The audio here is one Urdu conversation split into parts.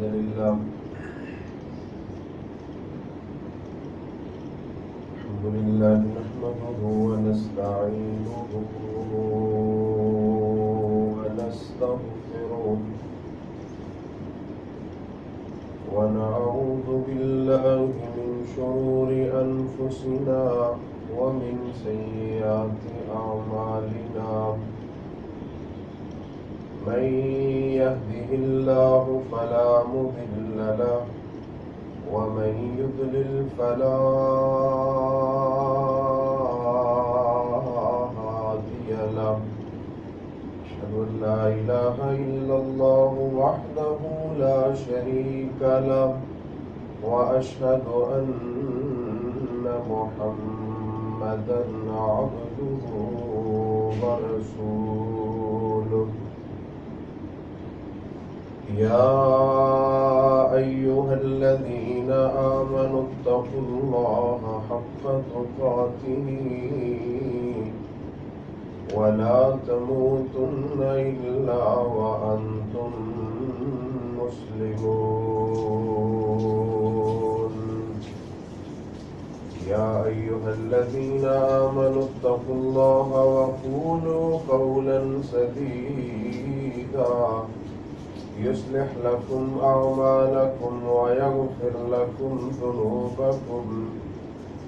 الحمد لله نحمده ونستعينه ونستغفره ونعوذ بالله من شرور أنفسنا ومن سيئات أعمالنا من يهده الله فلا مضل له ومن يضلل فلا هادي له أشهد أن لا إله إلا الله وحده لا شريك له وأشهد أن محمدا عبده ورسوله يا أيها الذين آمنوا اتقوا الله حق تقاته ولا تموتن إلا وأنتم مسلمون يا أيها الذين آمنوا اتقوا الله وقولوا قولا سديدا يصلح لكم أعمالكم ويغفر لكم ذنوبكم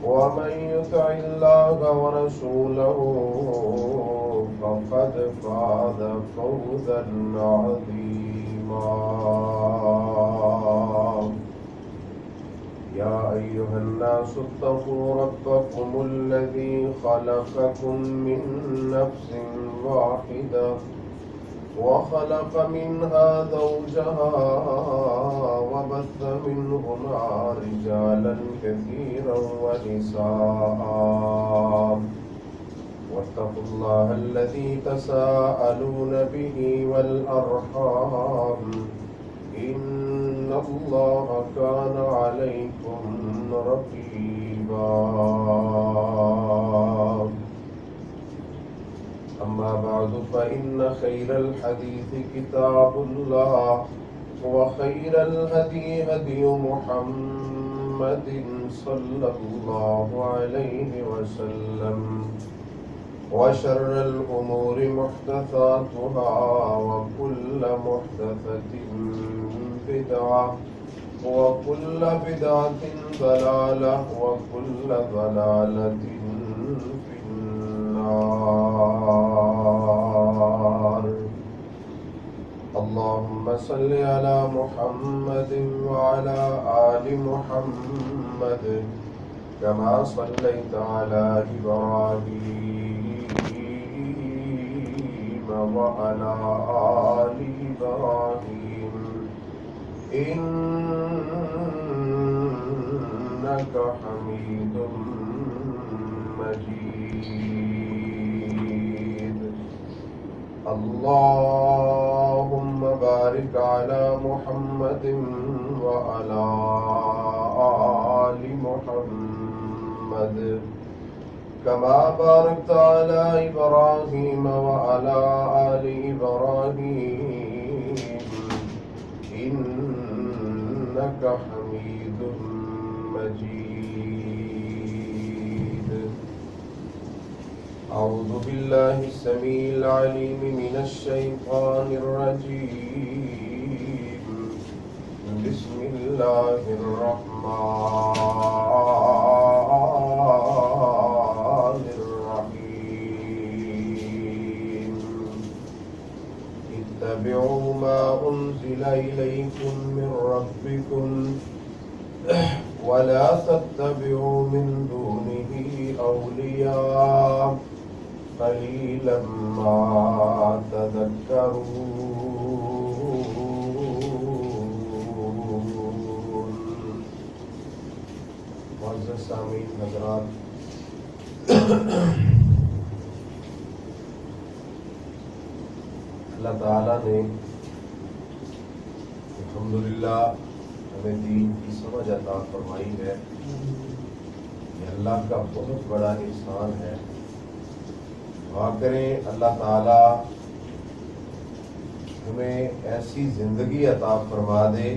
ومن يطع الله ورسوله فقد فاز فوزا عظيما يا أيها الناس اتقوا ربكم الذي خلقكم من نفس واحدة وخلق منها زوجها وبث منهما رجالا كثيرا ونساء واتقوا الله الذي تساءلون به والأرحام إن الله كان عليكم رقيبا أما بعد فإن خير الحديث كتاب الله وخير الهدي هدي محمد صلى الله عليه وسلم وشر الأمور محدثاتها وكل محدثة بدعة وكل بدعة ضلالة وكل ضلالة في النار اللهم صل على محمد وعلى آل محمد كما صليت على إبراهيم وعلى آل إبراهيم إنك حميد مجيد اللهم بارك على محمد وعلى آل محمد كما باركت على إبراهيم وعلى آل إبراهيم إنك حميد مجيد أعوذ بالله السميع العليم من الشيطان الرجيم بسم الله الرحمن الرحيم اتبعوا ما أنزل إليكم من ربكم ولا تتبعوا من دونه أولياء قليلا ما تذكرون معزز سامعین حضرات، اللہ تعالیٰ نے الحمدللہ ہمیں دین کی سمجھ عطا فرمائی ہے. یہ اللہ کا بہت بڑا احسان ہے. دعا کریں اللہ تعالیٰ ہمیں ایسی زندگی عطا فرما دے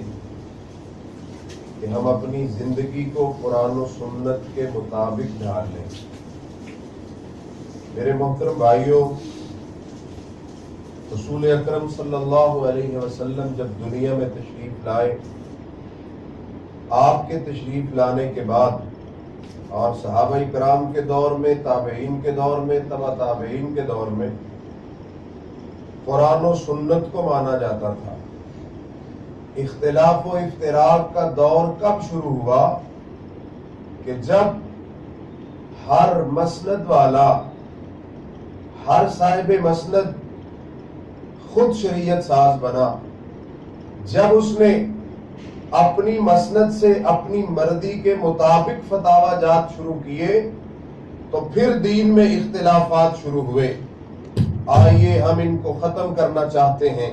کہ ہم اپنی زندگی کو قرآن و سنت کے مطابق ڈھال لیں۔ میرے محترم بھائیوں، رسول اکرم صلی اللہ علیہ وسلم جب دنیا میں تشریف لائے، آپ کے تشریف لانے کے بعد اور صحابہ کرام کے دور میں، تابعین کے دور میں، تبع تابعین کے دور میں قرآن و سنت کو مانا جاتا تھا۔ اختلاف و افتراق کا دور کب شروع ہوا؟ کہ جب ہر مسند والا، ہر صاحب مسند خود شریعت ساز بنا، جب اس نے اپنی مسند سے اپنی مرضی کے مطابق فتاوی جات شروع کیے تو پھر دین میں اختلافات شروع ہوئے۔ آئیے ہم ان کو ختم کرنا چاہتے ہیں،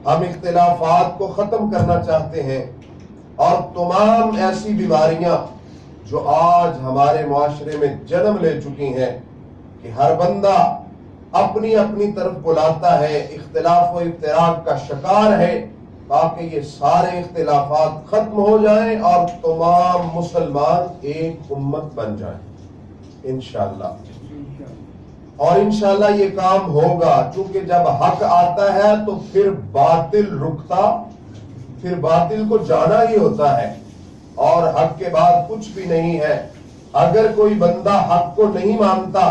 ہم اختلافات کو ختم کرنا چاہتے ہیں، اور تمام ایسی بیماریاں جو آج ہمارے معاشرے میں جنم لے چکی ہیں کہ ہر بندہ اپنی اپنی طرف بلاتا ہے، اختلاف و افتراق کا شکار ہے، تاکہ یہ سارے اختلافات ختم ہو جائیں اور تمام مسلمان ایک امت بن جائیں انشاءاللہ۔ اور انشاءاللہ یہ کام ہوگا، چونکہ جب حق آتا ہے تو پھر باطل رکتا، پھر باطل کو جانا ہی ہوتا ہے، اور حق کے بعد کچھ بھی نہیں ہے۔ اگر کوئی بندہ حق کو نہیں مانتا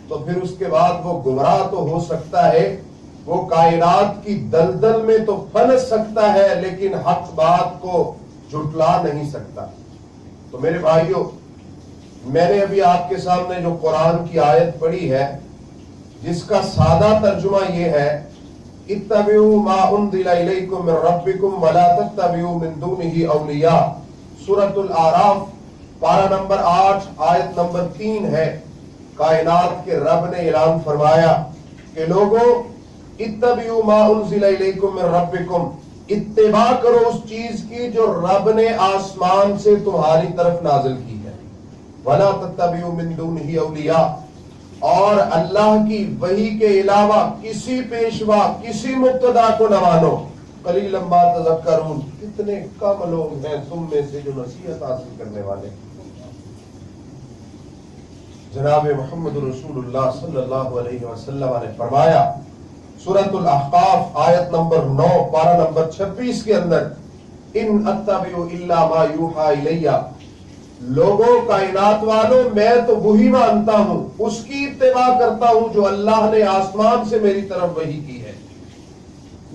تو پھر اس کے بعد وہ گمراہ تو ہو سکتا ہے، وہ کائنات کی دلدل میں تو پھنس سکتا ہے، لیکن حق بات کو جھٹلا نہیں سکتا۔ تو میرے بھائیوں، میں نے ابھی آپ کے سامنے جو قرآن کی آیت پڑھی ہے، جس کا سادہ ترجمہ یہ ہے، اتبعوا ما انزل الیکم من ربکم ولا تتبعوا من دونہ اولیاء، سورۃ الاعراف پارہ نمبر 8 آیت نمبر 3 ہے۔ کائنات کے رب نے اعلان فرمایا کہ لوگوں، اتبعوا ما انزل الیکم من ربکم، اتباع کرو اس چیز کی جو رب نے آسمان سے تمہاری طرف نازل کی ہے، ولا تتبعوا من دونہ اولیاء، اور اللہ کی وحی کے علاوہ کسی پیشوا، کسی مقتدا کو نہ مانو، قلیلا ما تذکرون، کتنے کم لوگ ہیں تم میں سے جو نصیحت حاصل کرنے والے۔ جناب محمد رسول اللہ صلی اللہ علیہ وسلم نے فرمایا سورۃ الاحقاف آیت نمبر 9 پارہ نمبر 26 کے اندر، ان اتبع الا ما یوحى الی، لوگوں کائنات والوں میں تو وہی مانتا ہوں، اس کی اتباع کرتا ہوں جو اللہ نے آسمان سے میری طرف وحی کی ہے،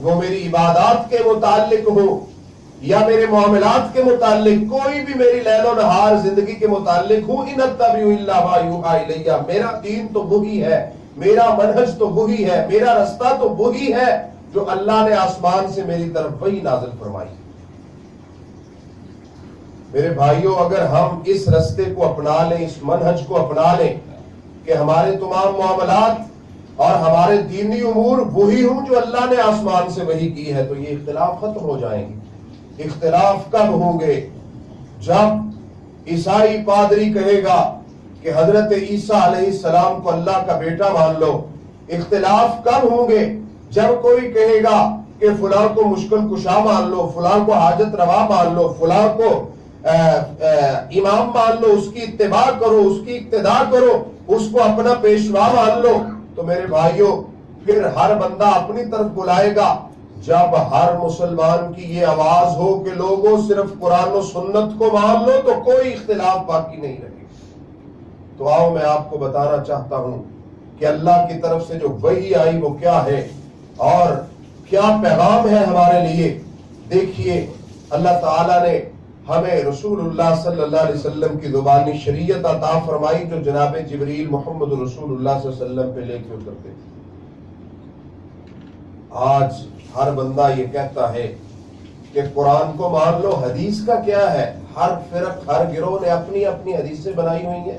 وہ میری عبادات کے متعلق ہو یا میرے معاملات کے متعلق، کوئی بھی میری لیل و نہار زندگی کے متعلق ہوں، ان اتبع الا ما یوحى الی، میرا دین تو وہی ہے، میرا منہج تو وہی ہے، میرا رستہ تو وہی ہے جو اللہ نے آسمان سے میری طرف وحی نازل فرمائی۔ میرے بھائیوں، اگر ہم اس رستے کو اپنا لیں، اس منہج کو اپنا لیں کہ ہمارے تمام معاملات اور ہمارے دینی امور وہی ہوں جو اللہ نے آسمان سے وحی کی ہے، تو یہ اختلاف ختم ہو جائیں گے۔ اختلاف کب ہوں گے؟ جب عیسائی پادری کہے گا کہ حضرت عیسیٰ علیہ السلام کو اللہ کا بیٹا مان لو۔ اختلاف کب ہوں گے؟ جب کوئی کہے گا کہ فلاں کو مشکل کشا مان لو، فلاں کو حاجت روا مان لو، فلاں کو امام مان لو، اس کی اتباع کرو، اس کی اقتداء کرو، اس کو اپنا پیشوا مان لو۔ تو میرے بھائیوں، پھر ہر بندہ اپنی طرف بلائے گا۔ جب ہر مسلمان کی یہ آواز ہو کہ لوگوں صرف قرآن و سنت کو مان لو، تو کوئی اختلاف باقی نہیں رہے۔ تو آؤ میں آپ کو بتانا چاہتا ہوں کہ اللہ کی طرف سے جو وحی آئی وہ کیا ہے اور کیا پیغام ہے ہمارے لیے۔ دیکھیے، اللہ تعالیٰ نے ہمیں رسول اللہ صلی اللہ علیہ وسلم کی زبانی شریعت عطا فرمائی، جو جناب جبریل محمد رسول اللہ صلی اللہ علیہ وسلم پہ لے کے اترتے تھے۔ آج ہر بندہ یہ کہتا ہے کہ قرآن کو مان لو، حدیث کا کیا ہے؟ ہر فرق، ہر گروہ نے اپنی اپنی حدیثیں بنائی ہوئی ہیں۔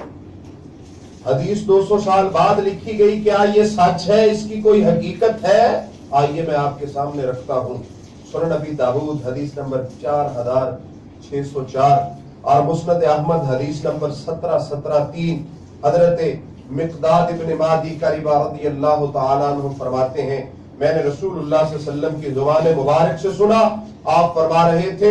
حدیث 200 سال بعد لکھی گئی، کیا یہ سچ ہے؟ اس کی کوئی حقیقت ہے؟ آئیے میں آپ کے سامنے رکھتا ہوں۔ سنن ابی داؤد حدیث نمبر 4604 اور مسند احمد حدیث نمبر 1773، حضرت مقداد ابن مادی کربہ رضی اللہ تعالیٰ عنہ فرماتے ہیں، میں نے رسول اللہ صلی اللہ علیہ وسلم کی زبان مبارک سے سنا، آپ فرما رہے تھے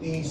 30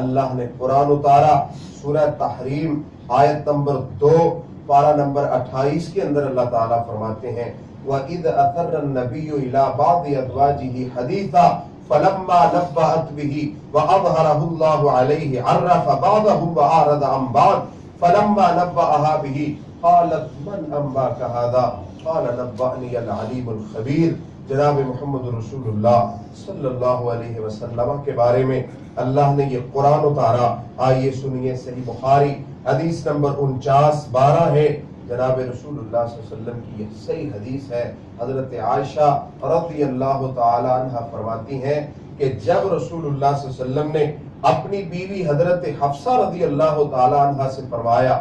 اللہ نے قرآن اتارا سورہ تحریم آیت نمبر 2 پارہ نمبر 28 کے اندر اللہ تعالیٰ فرماتے ہیں وَإِذْ أَثَرَّ النَّبِيُّ إِلَىٰ بَعْضِ أَزْوَاجِهِ حَدِيثًا فَلَمَّا نَبَّأَتْ بِهِ وَأَظْهَرَهُ اللَّهُ عَلَيْهِ عَرَّفَ بَعْضَهُ وَأَعْرَضَ عَن بَعْضٍ فَلَمَّا نَبَّأَهَا بِهِ قَالَتْ مَنْ أَنبَأَكَ هَٰذَا قَالَ نَبَّأَنِيَ الْعَلِيمُ الْخَبِيرُ۔ جناب محمد رسول اللہ صلی اللہ علیہ وسلم کے بارے میں اللہ نے یہ قرآن اتارا۔ آئیے سنیے، صحیح بخاری حدیث نمبر 49-12 ہے، جناب رسول اللہ صلی اللہ علیہ وسلم کی یہ صحیح حدیث ہے۔ حضرت عائشہ رضی اللہ تعالی عنہ فرماتی ہیں کہ جب رسول اللہ صلی اللہ علیہ وسلم نے اپنی بیوی حضرت حفصہ رضی اللہ تعالی عنہ سے فرمایا،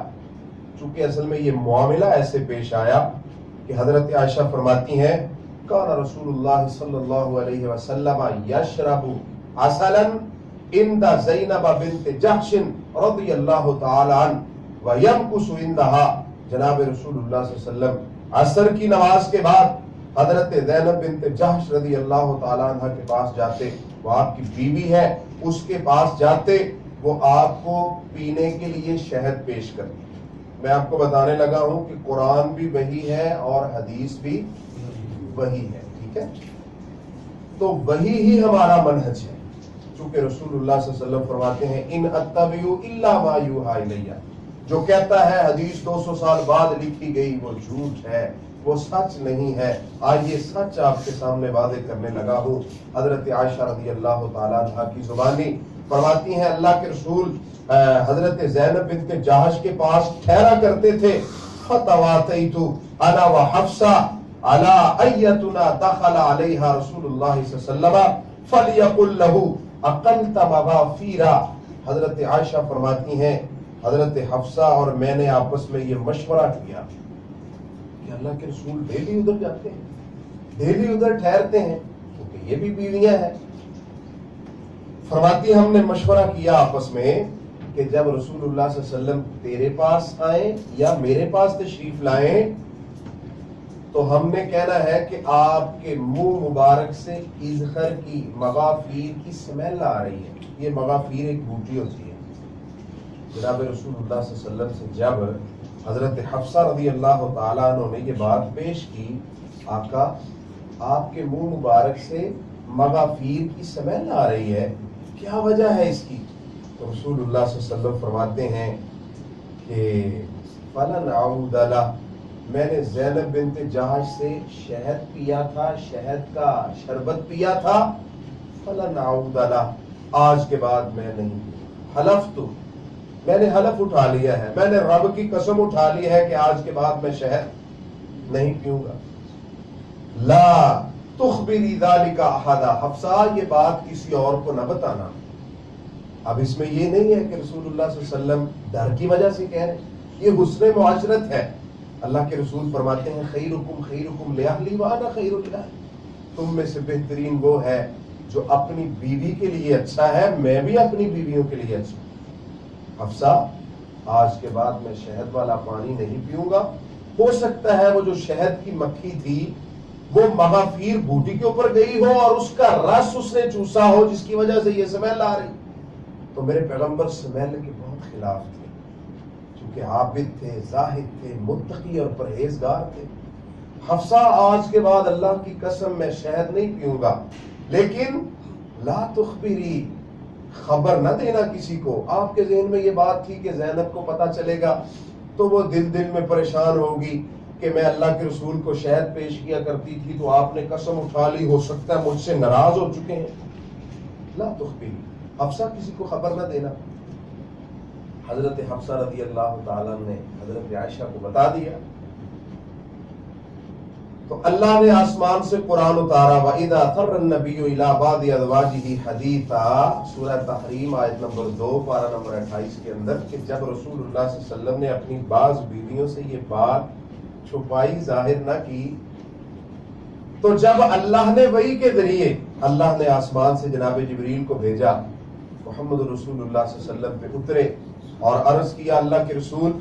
چونکہ اصل میں یہ معاملہ ایسے پیش آیا کہ حضرت عائشہ فرماتی ہیں کان رسول اللہ صلی اللہ علیہ وسلم یشرب عسلا عند زینب بنت جحش رضی اللہ تعالی عنہ ویمکث عندها۔ جناب رسول اللہ صلی اللہ علیہ وسلم عصر کی نماز کے بعد حضرت زینب بنت جحش رضی اللہ تعالی عنہ کے پاس جاتے، وہ آپ کی بیوی ہے، اس کے پاس جاتے، وہ آپ کو پینے کے لیے شہد پیش کرتی۔ میں آپ کو بتانے لگا ہوں کہ قرآن بھی وہی ہے اور حدیث بھی وہی ہے، ٹھیک ہے؟ تو وہی ہی ہمارا منہج ہے، چونکہ رسول اللہ صلی اللہ علیہ وسلم فرماتے ہیں ان اتبع الا ما یوحی الیہ، جو کہتا ہے حدیث 200 سال بعد لکھی گئی وہ جھوٹ ہے، وہ سچ نہیں ہے۔ آئیے سچ آپ کے سامنے واضح کرنے لگا ہوں۔ حضرت عائشہ رضی اللہ تعالی عنہ کی زبانی فرماتی ہیں اللہ کے رسول حضرت زینب بنت جحش کے پاس ٹھہرا کرتے تھے، فتواتیت انا وحفصہ علی ایتنا دخل علیہا رسول اللہ صلی اللہ علیہ وسلم فلیقل له اقلت مغافیرا۔ حضرت عائشہ فرماتی ہیں حضرت حفصہ اور میں نے آپس میں یہ مشورہ کیا کہ اللہ کے رسول ڈیلی ادھر جاتے ہیں، ڈیلی ادھر ٹھہرتے ہیں، کیونکہ یہ بھی بیویاں ہیں۔ فرماتی ہم نے مشورہ کیا آپس میں کہ جب رسول اللہ صلی اللہ علیہ وسلم تیرے پاس آئیں یا میرے پاس تشریف لائیں تو ہم نے کہنا ہے کہ آپ کے منہ مبارک سے اذخر کی مغافیر کی سمیل آ رہی ہے۔ یہ مغافیر ایک بوٹی ہوتی ہے۔ جناب رسول اللہ صلی اللہ علیہ وسلم سے جب حضرت حفصہ رضی اللہ تعالیٰ عنہ نے یہ بات پیش کی، آقا آپ کے منہ مبارک سے مغافیر کی سمیل آ رہی ہے، کیا وجہ ہے اس کی؟ تو رسول اللہ صلی اللہ علیہ وسلم فرماتے ہیں کہ فلن اعود لہ، میں نے زینب بنت جحش سے شہد پیا تھا، شہد کا شربت پیا تھا، فلن اعود لہ، آج کے بعد میں نہیں۔ حلفت، میں نے حلف اٹھا لیا ہے، میں نے رب کی قسم اٹھا لی ہے کہ آج کے بعد میں شہد نہیں پیوں گا۔ لا تخبری ذالک احدا، حفصہ یہ بات کسی اور کو نہ بتانا۔ اب اس میں یہ نہیں ہے کہ رسول اللہ صلی اللہ علیہ وسلم ڈر کی وجہ سے کہہ رہے ہیں، یہ حسن معاشرت ہے۔ اللہ کے رسول فرماتے ہیں خیرکم خیرکم لأہلی وانا خیر لأہلی، تم میں سے بہترین وہ ہے جو اپنی بیوی کے لیے اچھا ہے، میں بھی اپنی بیویوں کے لیے اچھا ہوں۔ حفصہ آج کے بعد میں شہد والا پانی نہیں پیوں گا۔ ہو سکتا ہے وہ جو شہد کی مکھی تھی وہ مغافیر بوٹی کے اوپر گئی ہو اور اس کا رس اس نے چوسا ہو جس کی وجہ سے یہ سمیل آ رہی۔ تو میرے پیغمبر سمیل کے بہت خلاف تھے، چونکہ عابد تھے، زاہد تھے، متقی اور پرہیزگار تھے۔ حفصہ آج کے بعد اللہ کی قسم میں شہد نہیں پیوں گا، لیکن لا تخبری، خبر نہ دینا کسی کو۔ آپ کے ذہن میں یہ بات تھی کہ زینب کو پتہ چلے گا تو وہ دل میں پریشان ہوگی کہ میں اللہ کے رسول کو شہد پیش کیا کرتی تھی تو آپ نے قسم اٹھا لی، ہو سکتا ہے مجھ سے ناراض ہو چکے ہیں۔ لا تخبری، حفصہ کسی کو خبر نہ دینا۔ حضرت حفصہ رضی اللہ تعالیٰ نے حضرت عائشہ کو بتا دیا تو اللہ نے آسمان سے قرآن اتارا وَإِذَا أَثَرَّ النَّبِيُّ إِلَىٰ بَعْضِ أَزْوَاجِهِ حَدِيثًا، سورہ تحریم آیت نمبر 2 پارہ نمبر 28 کے اندر، کہ جب رسول اللہ صلی اللہ علیہ وسلم نے اپنی بعض بیویوں سے یہ بات چھپائی، ظاہر نہ کی، تو جب اللہ نے وحی کے ذریعے اللہ نے آسمان سے جناب جبریل کو بھیجا، محمد رسول اللہ صلی اللہ علیہ وسلم پہ اترے اور عرض کیا اللہ کے رسول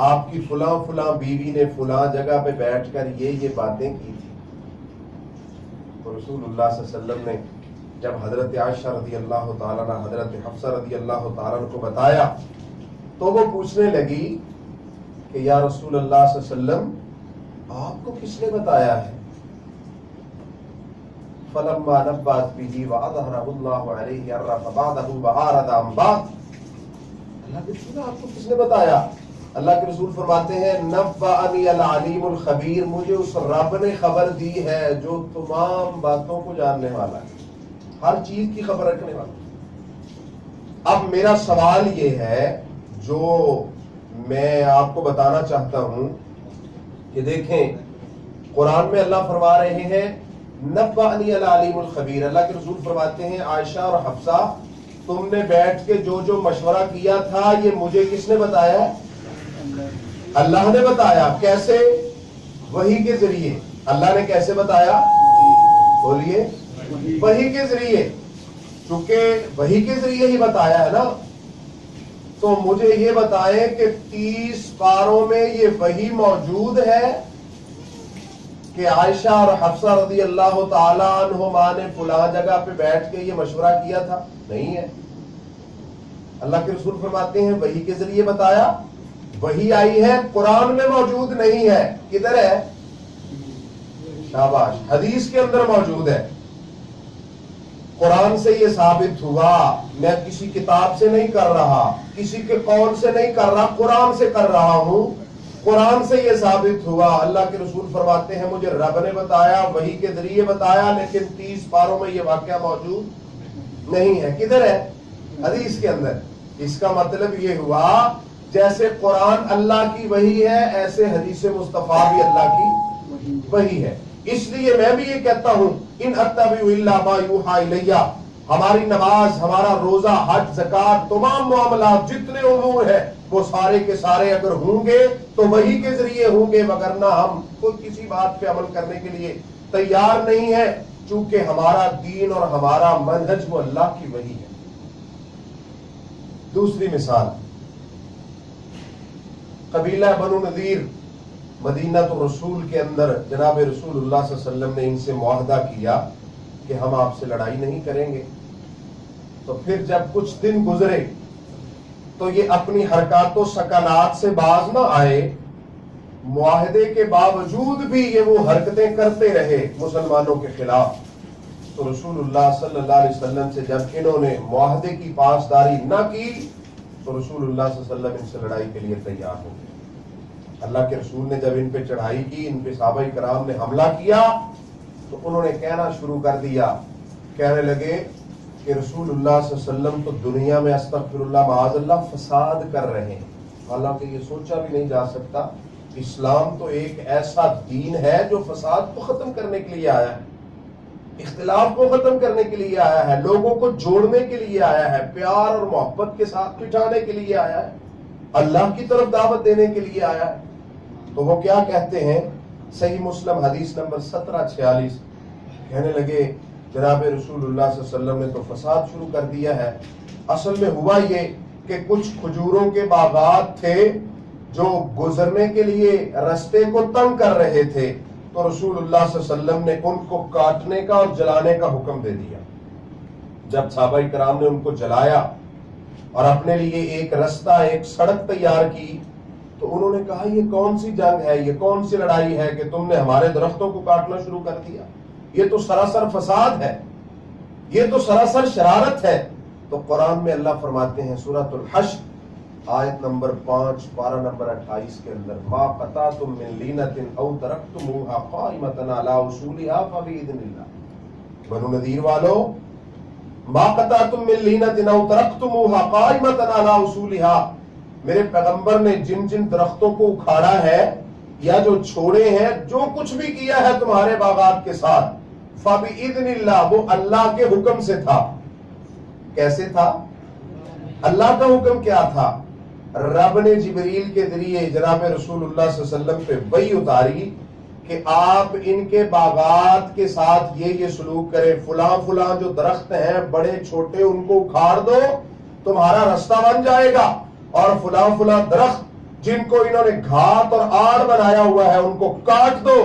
آپ کی فلاں فلاں بیوی نے فلاں جگہ پہ بیٹھ کر یہ باتیں کی تھی، تو رسول اللہ صلی اللہ علیہ وسلم نے جب حضرت عائشہ رضی اللہ تعالیٰ عنہ حضرت حفصہ رضی اللہ تعالیٰ عنہ کو بتایا تو وہ پوچھنے لگی کہ یا رسول اللہ صلی اللہ علیہ وسلم آپ کو کس نے بتایا ہے؟ فلما نبأت به وأظهره الله عليه عرف بعضه وأعرض عن بعض. اللہ کے رسول آپ کو کس نے بتایا؟ اللہ کے رسول فرماتے ہیں نبأنی العلیم الخبیر، مجھے اس رب نے خبر دی ہے جو تمام باتوں کو جاننے والا ہے، ہر چیز کی خبر رکھنے والا۔ اب میرا سوال یہ ہے جو میں آپ کو بتانا چاہتا ہوں کہ دیکھیں قرآن میں اللہ فرما رہے ہیں نبأنی العلیم الخبیر، اللہ کے رسول فرماتے ہیں عائشہ اور حفصہ تم نے بیٹھ کے جو مشورہ کیا تھا یہ مجھے کس نے بتایا؟ اللہ نے بتایا۔ کیسے؟ وحی کے ذریعے۔ اللہ نے کیسے بتایا؟ بولیے، وحی کے ذریعے۔ چونکہ وحی کے ذریعے ہی بتایا ہے نا، تو مجھے یہ بتائیں کہ 30 پاروں میں یہ وحی موجود ہے کہ عائشہ اور حفصہ رضی اللہ تعالیٰ عنہما نے فلاں جگہ پہ بیٹھ کے یہ مشورہ کیا تھا؟ نہیں ہے۔ اللہ کے رسول فرماتے ہیں وحی کے ذریعے بتایا، وحی آئی ہے، قرآن میں موجود نہیں ہے۔ کدھر ہے؟ شاباش، حدیث کے اندر موجود ہے۔ قرآن سے یہ ثابت ہوا، میں کسی کتاب سے نہیں کر رہا، کسی کے قول سے نہیں کر رہا، قرآن سے کر رہا ہوں۔ قرآن سے یہ ثابت ہوا، اللہ کے رسول فرماتے ہیں مجھے رب نے بتایا، وحی کے ذریعے بتایا، لیکن 30 پاروں میں یہ واقعہ موجود نہیں ہے۔ کدھر ہے؟ حدیث کے اندر۔ اس کا مطلب یہ ہوا جیسے قرآن اللہ کی وحی ہے ایسے حدیث مصطفیٰ بھی اللہ کی وحی ہے۔ اس لیے میں بھی یہ کہتا ہوں ان اتبع الا ما یوحی الیہ، ہماری نماز، ہمارا روزہ، حج، زکوٰۃ، تمام معاملات جتنے امور ہیں وہ سارے کے سارے اگر ہوں گے تو وحی کے ذریعے ہوں گے، وگرنہ ہم خود کسی بات پہ عمل کرنے کے لیے تیار نہیں ہے، چونکہ ہمارا دین اور ہمارا منہج وہ اللہ کی وحی ہے۔ دوسری مثال، قبیلہ بنو نذیر مدینہ الرسول کے اندر جناب رسول اللہ صلی اللہ علیہ وسلم نے ان سے معاہدہ کیا کہ ہم آپ سے لڑائی نہیں کریں گے۔ تو پھر جب کچھ دن گزرے تو یہ اپنی حرکات و سکنات سے باز نہ آئے، معاہدے کے باوجود بھی یہ وہ حرکتیں کرتے رہے مسلمانوں کے خلاف۔ تو رسول اللہ صلی اللہ علیہ وسلم سے جب انہوں نے معاہدے کی پاسداری نہ کی تو رسول اللہ صلی اللہ علیہ وسلم ان سے لڑائی کے لیے تیار ہو گئے۔ اللہ کے رسول نے جب ان پہ چڑھائی کی، ان پہ صحابہ کرام نے حملہ کیا تو انہوں نے کہنا شروع کر دیا، کہنے لگے کہ رسول اللہ صلی اللہ علیہ وسلم تو دنیا میں استغفر اللہ معاذ اللہ فساد کر رہے ہیں، حالانکہ یہ سوچا بھی نہیں جا سکتا۔ اسلام تو ایک ایسا دین ہے جو فساد کو ختم کرنے کے لیے آیا ہے، اختلاف کو ختم کرنے کے لیے آیا ہے، لوگوں کو جوڑنے کے لیے آیا ہے، پیار اور محبت کے ساتھ بٹھانے کے لیے آیا ہے، اللہ کی طرف دعوت دینے کے لیے آیا ہے۔ تو وہ کیا کہتے ہیں؟ صحیح مسلم حدیث نمبر 1746 کہنے لگے جناب رسول اللہ صلی اللہ علیہ وسلم نے تو فساد شروع کر دیا ہے۔ اصل میں ہوا یہ کہ کچھ کھجوروں کے باغات تھے جو گزرنے کے لیے رستے کو تنگ کر رہے تھے، تو رسول اللہ صلی اللہ علیہ وسلم نے ان کو کاٹنے کا اور جلانے کا حکم دے دیا۔ جب صحابہ کرام نے ان کو جلایا اور اپنے لیے ایک رستہ، ایک سڑک تیار کی، تو انہوں نے کہا یہ کون سی جنگ ہے، یہ کون سی لڑائی ہے کہ تم نے ہمارے درختوں کو کاٹنا شروع کر دیا؟ یہ تو سراسر فساد ہے، یہ تو سراسر شرارت ہے۔ تو قرآن میں اللہ فرماتے ہیں سورۃ الحشر آیت نمبر 5 پارہ نمبر 28 کے اندر ما قطعتم من لینۃ او ترکتموها قائمۃ علی اصولها فباذن اللہ۔ بنو نذیر والو، ما قطعتم من لینۃ او ترکتموها قائمۃ علی اصولها، میرے پیغمبر نے جن جن درختوں کو اکھاڑا ہے یا جو چھوڑے ہیں، جو کچھ بھی کیا ہے تمہارے باغات کے ساتھ، فباذن اللہ، وہ اللہ کے حکم سے تھا۔ کیسے تھا؟ اللہ کا حکم کیا تھا؟ رب نے جبریل کے ذریعے جناب رسول اللہ صلی اللہ علیہ وسلم پہ وحی اتاری کہ آپ ان کے باغات کے ساتھ یہ سلوک کریں، فلاں فلاں جو درخت ہیں بڑے چھوٹے ان کو اکھاڑ دو، تمہارا رستہ بن جائے گا، اور فلاں فلاں درخت جن کو انہوں نے گھات اور آڑ بنایا ہوا ہے ان کو کاٹ دو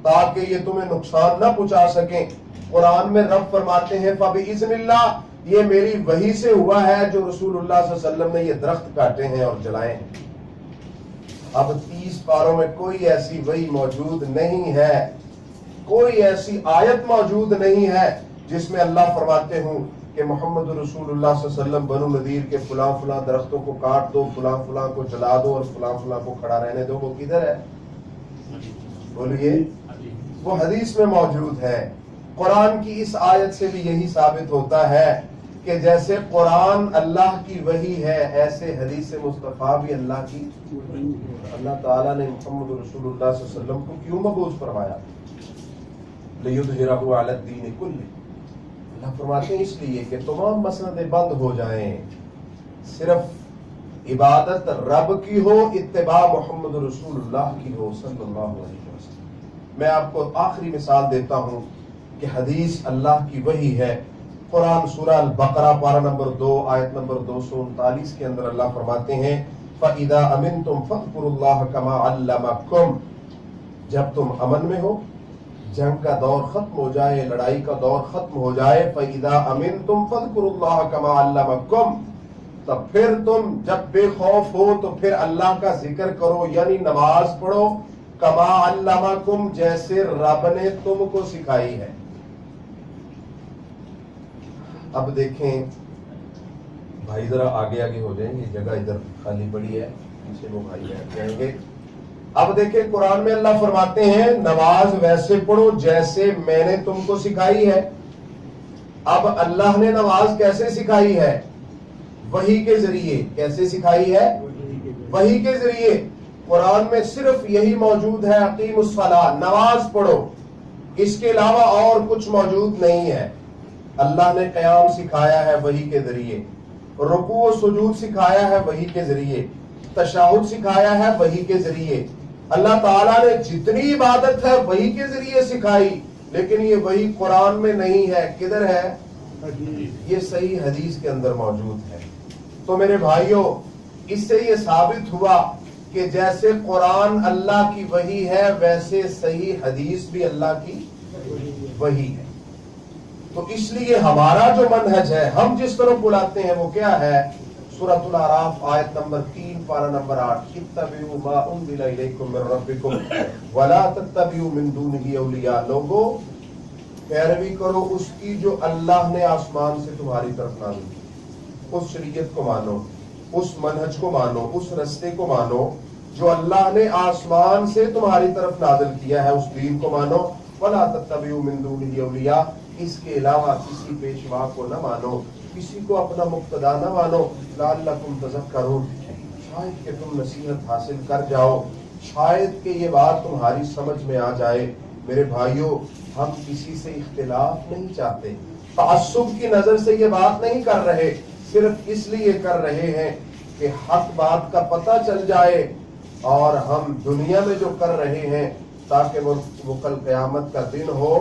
تاکہ یہ تمہیں نقصان نہ پہنچا سکیں۔ قرآن میں رب فرماتے ہیں فَبِإِذْنِ اللَّهِ، یہ میری وحی سے ہوا ہے جو رسول اللہ صلی اللہ علیہ وسلم نے یہ درخت کاٹے ہیں اور جلائے ہیں۔ اب 30 پاروں میں کوئی ایسی وحی موجود نہیں ہے، کوئی ایسی آیت موجود نہیں ہے جس میں اللہ فرماتے ہوں کہ محمد رسول اللہ صلی اللہ علیہ وسلم بنو نذیر کے فلاں فلاں درختوں کو کاٹ دو، فلاں فلاں کو جلا دو اور فلاں فلاں کو کھڑا رہنے دو۔ وہ کدھر ہے؟ بولیے، وہ حدیث میں موجود ہے۔ قرآن کی اس آیت سے بھی یہی ثابت ہوتا ہے کہ جیسے قرآن اللہ کی وحی ہے، ایسے حدیث مصطفیٰ بھی اللہ کی۔ اللہ تعالیٰ نے محمد رسول اللہ صلی اللہ علیہ وسلم کو کیوں مبعوث فرمایا؟ لِيُظْهِرَهُ عَلَى الدِّينِ كُلِّهِ، اللہ فرماتے ہیں اس لیے کہ تمام مسندیں بند ہو جائیں، صرف عبادت رب کی ہو، اتباع محمد رسول اللہ کی ہو صلی اللہ علیہ وسلم۔ میں آپ کو آخری مثال دیتا ہوں کہ حدیث اللہ کی وحی ہے۔ قرآن سورہ البقرہ پارہ نمبر 2 آیت نمبر 239 کے اندر اللہ فرماتے ہیں فَإِذَا أَمِنْتُمْ فَاذْكُرُوا اللَّهَ كَمَا عَلَّمَكُمْ، جب تم امن میں ہو، جنگ کا دور ختم ہو جائے، لڑائی کا دور ختم ہو جائے، فَإِذَا أَمِنْتُمْ فَاذْكُرُوا اللَّهَ كَمَا عَلَّمَكُمْ، تب پھر تم جب بے خوف ہو تو پھر اللہ کا ذکر کرو، یعنی نماز پڑھو، کما علمکم، جیسے رب نے تم کو سکھائی ہے۔ اب دیکھیں بھائی ذرا آگے آگے ہو جائیں، یہ جگہ ادھر خالی پڑی ہے، پیچھے وہ بھائی بیٹھ جائیں گے۔ اب دیکھیں قرآن میں اللہ فرماتے ہیں نماز ویسے پڑھو جیسے میں نے تم کو سکھائی ہے۔ اب اللہ نے نماز کیسے سکھائی ہے؟ وحی کے ذریعے۔ کیسے سکھائی ہے؟ وحی کے ذریعے۔ قرآن میں صرف یہی موجود ہے اقیم الصلاۃ، نماز پڑھو، اس کے علاوہ اور کچھ موجود نہیں ہے۔ اللہ نے قیام سکھایا ہے وحی کے ذریعے، رکوع و سجود سکھایا ہے وحی کے ذریعے، تشہد سکھایا ہے وحی کے ذریعے۔ اللہ تعالیٰ نے جتنی عبادت ہے وحی کے ذریعے سکھائی، لیکن یہ وحی قرآن میں نہیں ہے۔ کدھر ہے؟ یہ صحیح حدیث کے اندر موجود ہے۔ تو میرے بھائیوں، اس سے یہ ثابت ہوا کہ جیسے قرآن اللہ کی وحی ہے، ویسے صحیح حدیث بھی اللہ کی وحی ہے۔ تو اس لیے ہمارا جو منہج ہے، ہم جس طرح بلاتے ہیں وہ کیا ہے؟ سورۃ الاعراف آیت نمبر 3 پارہ نمبر 8، اتبعوا ما انزل الیکم من ربکم ولا تتبعوا من دونہ اولیاء، لوگوں پیروی کرو اس کی جو اللہ نے آسمان سے تمہاری طرف نازل کی، اس شریعت کو مانو، اس منہج کو مانو، اس رستے کو مانو جو اللہ نے آسمان سے تمہاری طرف نازل کیا ہے، اس دین کو مانو۔ ولا تتبعوا من دونہ اولیاء، اس کے علاوہ کسی پیشوا کو نہ مانو، کسی کو اپنا مقتدا نہ مانو، لعلکم تذکرون، شاید کہ تم نصیحت حاصل کر جاؤ، شاید کہ یہ بات تمہاری سمجھ میں آ جائے۔ میرے بھائیوں، ہم کسی سے اختلاف نہیں چاہتے، تعصب کی نظر سے یہ بات نہیں کر رہے، صرف اس لیے کر رہے ہیں کہ حق بات کا پتہ چل جائے اور ہم دنیا میں جو کر رہے ہیں تاکہ وہ کل قیامت کا دن ہو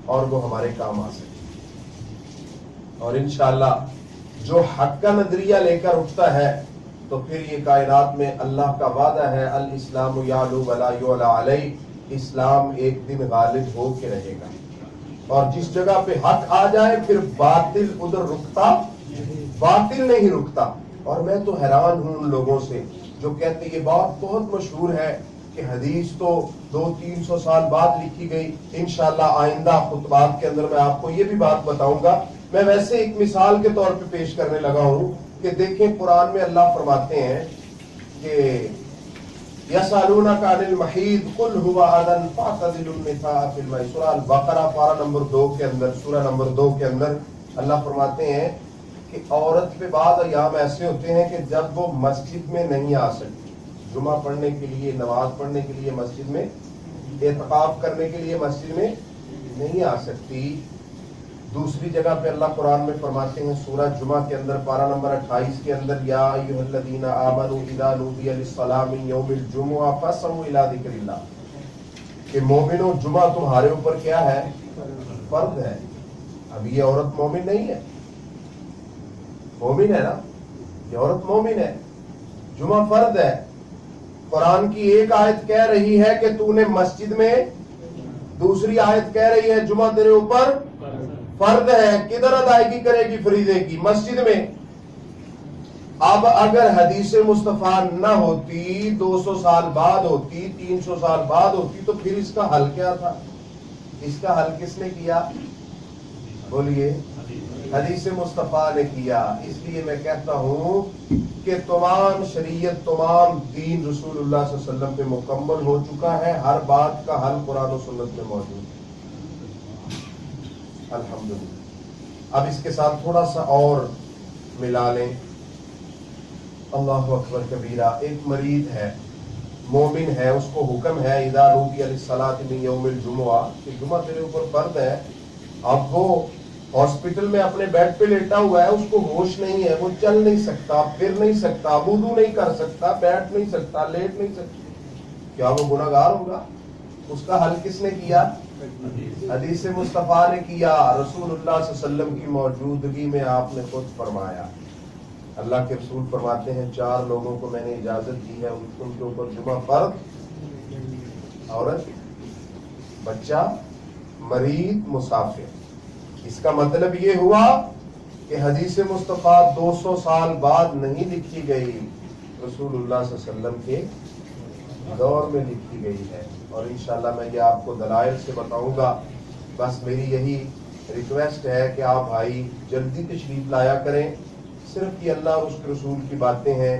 اور وہ ہمارے کام آ سکے۔ اور انشاءاللہ جو حق کا نظریہ لے کر اٹھتا ہے تو پھر یہ کائنات میں اللہ کا وعدہ ہے الاسلام یعلو ولا یعلی علیہ، اسلام ایک دن غالب ہو کے رہے گا، اور جس جگہ پہ حق آ جائے پھر باطل ادھر رکتا، باطل نہیں رکتا۔ اور میں تو حیران ہوں ان لوگوں سے جو کہتے یہ بات بہت مشہور ہے کہ حدیث تو 200-300 سال بعد لکھی گئی، انشاءاللہ آئندہ خطبات کے اندر میں آپ کو یہ بھی بات بتاؤں گا۔ میں ویسے ایک مثال کے طور پہ پیش کرنے لگا ہوں کہ دیکھیں قرآن میں اللہ فرماتے ہیں کہ یسألونک عن المحیض قل هو اذى فاعتزلوا النساء فی المحیض، سورہ البقرہ پارہ نمبر 2 کے اندر، سورہ نمبر 2 کے اندر اللہ فرماتے ہیں کہ عورت پہ بعض ایام ایسے ہوتے ہیں کہ جب وہ مسجد میں نہیں آ سکتی، جمعہ پڑھنے کے لیے، نماز پڑھنے کے لیے مسجد میں، اعتکاف کرنے کے لیے مسجد میں نہیں آ سکتی۔ دوسری جگہ پہ اللہ قرآن میں فرماتے ہیں سورہ جمعہ کے اندر پارہ نمبر 28 کے اندر، یا ایھا الذین آمنوا اذا نودی للصلاۃ من یوم الجمعہ فاسعوا الی ذکر اللہ، کہ مومنوں جمعہ تمہارے اوپر کیا ہے؟ فرض ہے۔ اب یہ عورت مومن نہیں ہے، مومن ہے نا، یہ عورت مومن ہے، جمعہ فرض ہے۔ قرآن کی ایک آیت کہہ رہی ہے کہ تو نے مسجد میں، دوسری آیت کہہ رہی ہے جمعہ تیرے اوپر فرد ہے، کدھر ادائیگی کرے گی فریضے کی؟ مسجد میں۔ اب اگر حدیث مصطفیٰ نہ ہوتی، 200 سال بعد ہوتی، 300 سال بعد ہوتی، تو پھر اس کا حل کیا تھا؟ اس کا حل کس نے کیا؟ بولیے، حدیث مصطفیٰ نے کیا۔ اس لیے میں کہتا ہوں کہ تمام شریعت، تمام دین رسول اللہ صلی اللہ علیہ وسلم پہ مکمل ہو چکا ہے، ہر بات کا حل قرآن و سنت میں موجود ہے، الحمدللہ۔ اب اس کے ساتھ تھوڑا سا اور ملا لیں، اللہ اکبر کبیرہ۔ ایک مریض ہے، مومن ہے، اس کو حکم ہے اذا نودی للصلاۃ من یوم الجمعہ کہ جمعہ تیرے اوپر فرض ہے۔ اب وہ ہاسپٹل میں اپنے بیڈ پہ لیٹا ہوا ہے، اس کو ہوش نہیں ہے، وہ چل نہیں سکتا، پھر نہیں سکتا، وضو نہیں کر سکتا، بیٹھ نہیں سکتا، لیٹ نہیں سکتا، کیا وہ گناہگار ہوگا؟ اس کا حل کس نے کیا؟ حدیث مصطفیٰ نے کیا، رسول اللہ صلی اللہ علیہ وسلم کی موجودگی میں آپ نے خود فرمایا۔ اللہ کے رسول فرماتے ہیں 4 لوگوں کو میں نے اجازت دی ہے، ان کے اوپر جمعہ فرض، عورت، بچہ، مریض، مسافر۔ اس کا مطلب یہ ہوا کہ حدیث مصطفیٰ 200 سال بعد نہیں لکھی گئی، رسول اللہ صلی اللہ علیہ وسلم کے دور میں لکھی گئی ہے، اور انشاءاللہ میں یہ آپ کو دلائل سے بتاؤں گا۔ بس میری یہی ریکویسٹ ہے کہ آپ بھائی جلدی تشریف لایا کریں، صرف یہ اللہ اور اس کے رسول کی باتیں ہیں،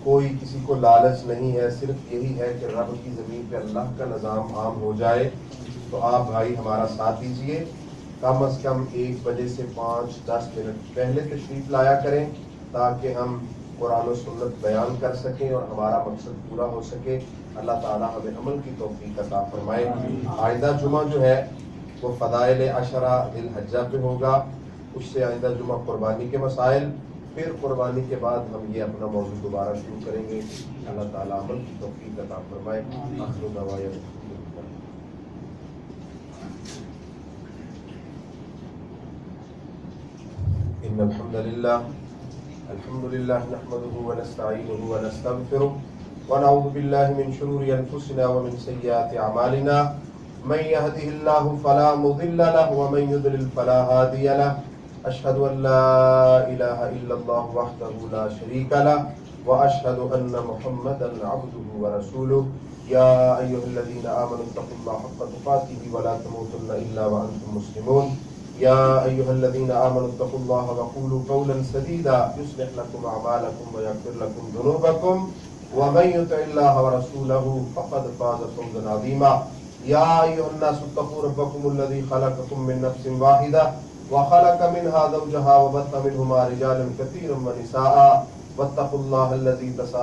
کوئی کسی کو لالچ نہیں ہے، صرف یہی ہے کہ رب کی زمین پہ اللہ کا نظام عام ہو جائے۔ تو آپ بھائی ہمارا ساتھ دیجئے، کم از کم 1 بجے سے 5-10 منٹ پہلے تشریف لایا کریں تاکہ ہم قرآن و سنت بیان کر سکیں اور ہمارا مقصد پورا ہو سکے۔ اللہ تعالی ہمیں عمل کی توفیق عطا فرمائے۔ آئندہ جمعہ جو ہے وہ فضائل عشرہ ذی الحجہ پہ ہوگا، اس سے آئندہ جمعہ قربانی کے مسائل، پھر قربانی کے بعد ہم یہ اپنا موضوع دوبارہ شروع کریں گے۔ اللہ تعالیٰ عمل کی توفیق عطا فرمائے۔ آخر دعوانا ان الحمد للہ نحمده ونستعینه ونستغفره ونعوذ باللہ من شرور انفسنا ومن سیئات اعمالنا، من يهده الله فلا مضل له ومن يضلل فلا هادي له، اشهد ان لا الہ الا اللہ وحدہ لا شریک له واشهد ان محمدا عبده ورسوله۔ یا ایها الذین آمنوا اتقوا اللہ حق تقاته ولا تموتن الا وانتم مسلمون۔ یا ایها الذین آمنوا اتقوا اللہ وقولوا قولا سدیدا یصلح لكم اعمالکم ویغفر لكم ذنوبکم ومن يطع اللہ ورسولہ فقد فاز فوزا عظیما۔ یا ایها الناس اتقوا ربکم الذی خلقکم من نفس واحدہ وخلق منها زوجها وبث منهما رجالا كثيرا ونساء واتقوا الله الذي تساءلون